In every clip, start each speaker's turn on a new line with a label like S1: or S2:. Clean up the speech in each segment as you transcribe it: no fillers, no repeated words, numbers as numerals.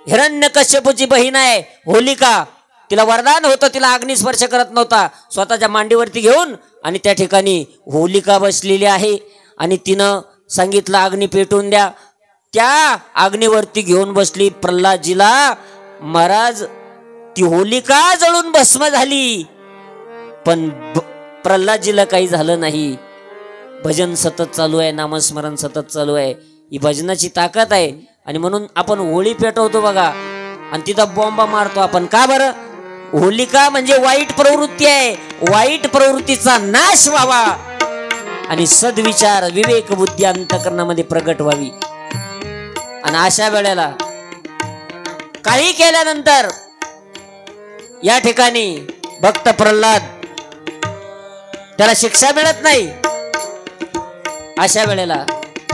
S1: हिरण्यकश्यपूची बहीण आहे होलिका, तिला वरदान होतं, तिला अग्निस्पर्श करत नव्हता, स्वतःच्या मांडीवरती घेऊन आणि त्या ठिकाणी होलिका बसलेली आहे आणि तिनं सांगितलं अग्नी पेटून द्या. त्या अग्नीवरती घेऊन बसली प्रल्हादजीला. महाराज ती होलिका जळून भस्म झाली, पण प्रल्हादजीला काही झालं नाही. भजन सतत चालू आहे, नामस्मरण सतत चालू आहे. ही भजनाची ताकद आहे. आणि म्हणून आपण होळी पेटवतो बघा आणि तिथं बॉम्बा मारतो आपण. का बरं? होलिका म्हणजे वाईट प्रवृत्ती आहे. वाईट प्रवृत्तीचा नाश व्हावा आणि सद्विचार विवेक बुद्धी अंतःकरणामध्ये प्रगट व्हावी. आणि अशा वेळेला काही केल्यानंतर या ठिकाणी भक्त प्रल्हाद त्याला शिक्षा मिळत नाही. अशा वेळेला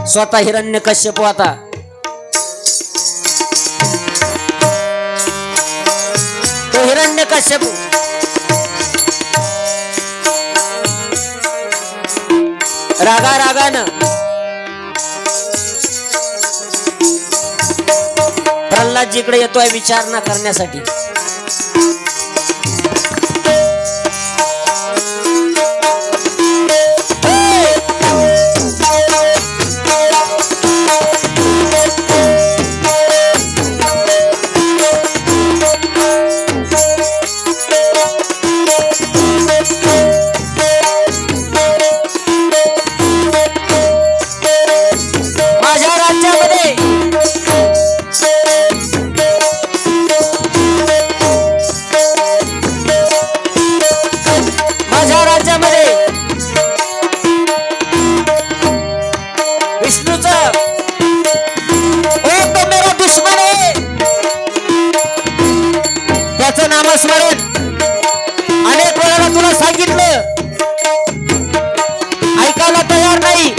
S1: स्वतः हिरण्यकश्यप आता तो हिरण्यकश्यप रागानं प्रल्हादजीकडे येतोय विचारणा करण्यासाठी. नामस्मरण अनेक वेळा तुला सांगितलं, ऐकायला तयार नाही.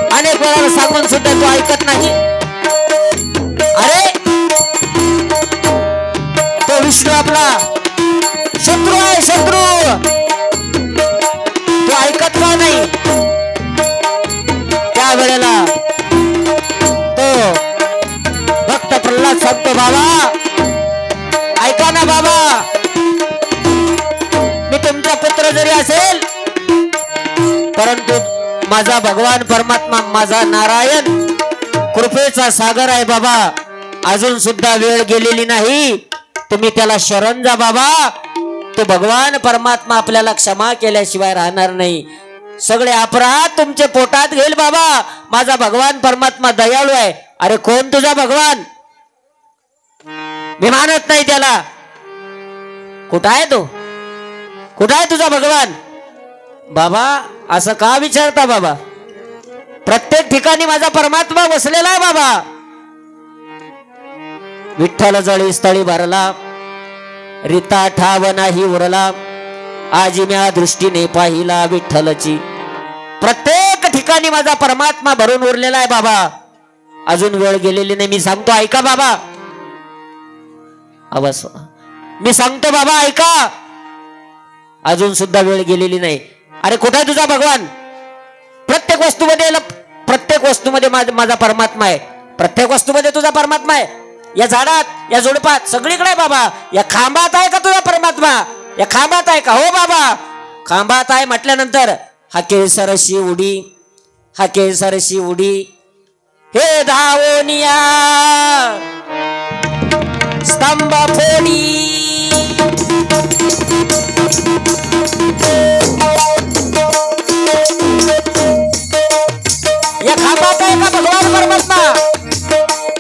S1: अनेक वेळा सांगून सुद्धा तू ऐकत नाही. अरे तो विष्णू आपला शत्रू आहे, शत्रू. तू ऐकत का नाही? त्या वेळेला तो भक्त प्रल्हाद सांगतो, बाबा ऐका ना बाबा, मी तुमचा पुत्र जरी असेल परंतु माझा भगवान परमात्मा माझा नारायण कृपेचा सागर आहे बाबा. अजून सुद्धा वेळ गेलेली नाही, तुम्ही त्याला शरण जा बाबा. तो भगवान परमात्मा आपल्याला क्षमा केल्याशिवाय राहणार नाही. सगळे अपराध तुमचे पोटात घेईल बाबा. माझा भगवान परमात्मा दयाळू आहे. अरे कोण तुझा भगवान? मी मानत नाही त्याला. कुठं आहे तो? कुठं आहे तुझा भगवान? बाबा असं का विचारता बाबा? प्रत्येक ठिकाणी माझा परमात्मा बसलेला आहे बाबा. विठ्ठल जळी स्थळी भरला, रीता ठाव नाही उरला, आजी म्या दृष्टीने पाहिला विठ्ठलची. प्रत्येक ठिकाणी माझा परमात्मा भरून उरलेला आहे बाबा. अजून वेळ गेलेली नाही. मी सांगतो ऐका बाबा. अवस मी सांगतो बाबा ऐका, अजून सुद्धा वेळ गेलेली नाही. अरे कुठे तुझा भगवान? प्रत्येक वस्तूमध्ये माझा परमात्मा आहे. प्रत्येक वस्तूमध्ये तुझा परमात्मा आहे. या झाडात, या झुडपात, सगळीकडे बाबा. या खांबात आहे का तुझा परमात्मा? या खांबात आहे का? हो बाबा खांबात आहे म्हटल्यानंतर हा केसरशी उडी, हा केसरशी उडी हे धावोनिया स्तंभ फोडी. या खांबात आहे का भगवान परमात्मा?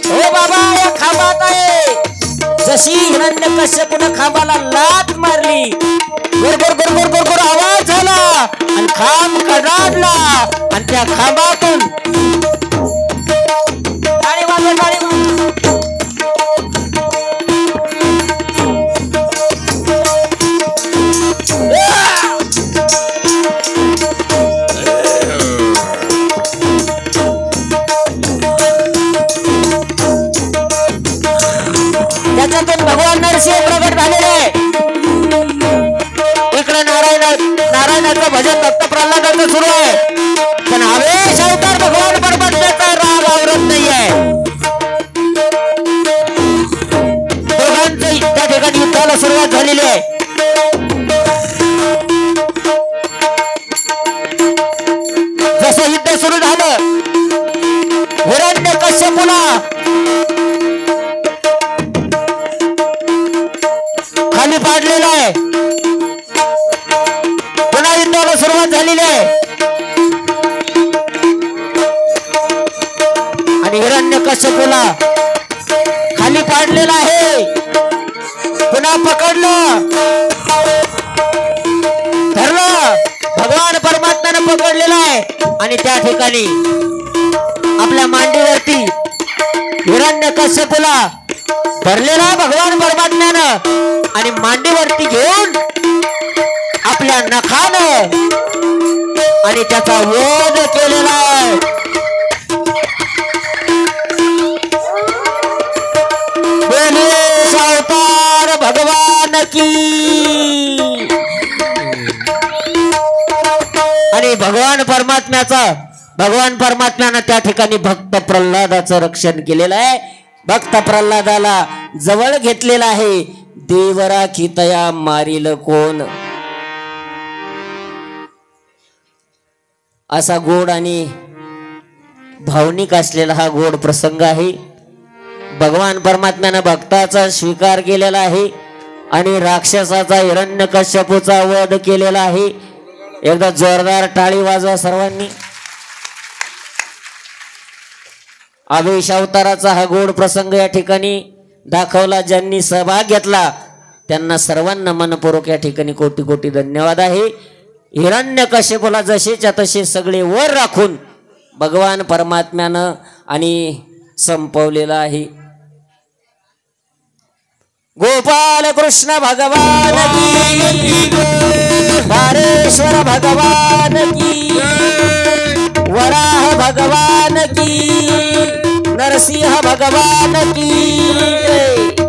S1: हो बाबा या खांबात आहे. जशी हिरण्यकश्यपूने खांबाला लात मारली, गुरगुर गुरगुर गुरगुर आवाज झाला आणि खांब कडाडला आणि त्या खांबातून टाळी वाजवा, टाळी वाजवा. त्याच्यातून भगवान नरसिंह प्रगट झालेले आहे. इकडे नारायणाचं भजन भक्त प्रल्हादाचं सुरू आहे, पण आवेश अवतार भगवान परमात्म्याचा राग आवरत नाही आहे. झालेली आहे. जसं युद्ध सुरू झालं हिरण्यकश्यपूला खाली पाडलेला आहे. पुन्हा युद्धाला सुरुवात झालेली आहे आणि हिरण्यकश्यपूला खाली पाडलेला आहे. पुन्हा पकडलं, धरलं, भगवान परमात्म्यानं पकडलेला आहे आणि त्या ठिकाणी आपल्या मांडीवरती हिरण्यकश्यपूला धरलेला भगवान परमात्म्यानं आणि मांडीवरती घेऊन आपल्या नखानं आणि त्याचा वध केलेला आहे. अवतार भगवान की. आणि भगवान परमात्म्यानं त्या ठिकाणी भक्त प्रल्हादाचं रक्षण केलेलं आहे. भक्त प्रल्हादाला जवळ घेतलेला आहे. देवरा खितया मारील कोण, असा गोड आणि भावनिक असलेला हा गोड प्रसंग आहे. भगवान परमात्म्यानं भक्ताचा स्वीकार केलेला आहे आणि राक्षसाचा हिरण्यकश्यपूचा वध केलेला आहे. एकदा जोरदार टाळी वाजवा सर्वांनी. आवेश अवताराचा हा गोड प्रसंग या ठिकाणी दाखवला. ज्यांनी सहभाग घेतला त्यांना सर्वांना मनपूर्वक या ठिकाणी कोटी कोटी धन्यवाद आहे. हिरण्यकश्यपूला जसेच्या तसे सगळे वर राखून भगवान परमात्म्यानं आणि संपवलेला आहे. गोपाल कृष्ण भगवान की, धारेश्वर भगवान की, वराह भगवान की, नरसिंह भगवान की.